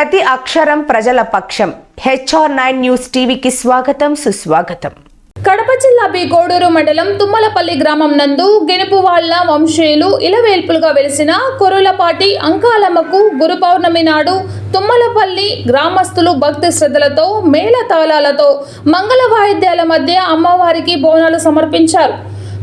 ప్రతి అక్షరం ప్రజల పక్షం. HR9 న్యూస్ టీవీకి స్వాగతం, సుస్వాగతం. కడప జిల్లా బి గోడూరు మండలం తుమ్మలపల్లి గ్రామం నందు గెనుపువాళ్ల వంశీయులు ఇలవేల్పులుగా వెలిసిన కొరులపాటి అంకాలమ్మకు గురు పౌర్ణమి నాడు తుమ్మలపల్లి గ్రామస్తులు భక్తి శ్రద్ధలతో మేళతాళాలతో మంగళ వాయిద్యాల మధ్య అమ్మవారికి బోనాలు సమర్పించారు.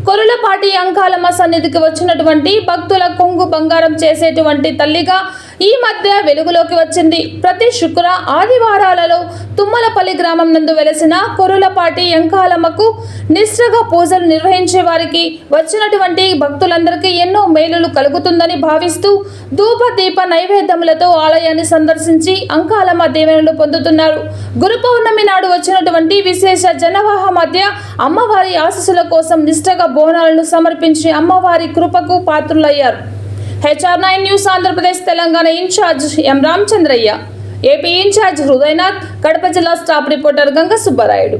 కొరులపాటి అంకాలమ్మ సన్నిధికి వచ్చినటువంటి భక్తుల కొంగు బంగారం చేసేటువంటి తల్లిగా ఈ మధ్య వెలుగులోకి వచ్చింది. ప్రతి శుక్ర ఆదివారాలలో తుమ్మలపల్లి గ్రామం నందు వెలసిన కొరులపాటి అంకాలమ్మకు నిష్ఠగా పూజలు నిర్వహించే వారికి వచ్చినటువంటి భక్తులందరికీ ఎన్నో మేలులు కలుగుతుందని భావిస్తూ ధూప దీప నైవేద్యములతో ఆలయాన్ని సందర్శించి అంకాలమ్మ దీవెనలు పొందుతున్నారు. గురు పౌర్ణమి నాడు వచ్చినటువంటి విశేష జనవాహ మధ్య అమ్మవారి ఆశీస్సుల కోసం నిష్ఠగా బోనాలను సమర్పించి అమ్మవారి కృపకు పాత్రులయ్యారు. HR9 news Andhra Pradesh Telangana incharge M Ramachandraiah, AP incharge Hridayanath, Kadapa జిల్లా స్టాఫ్ రిపోర్టర్ గంగ సుబ్బరాయుడు.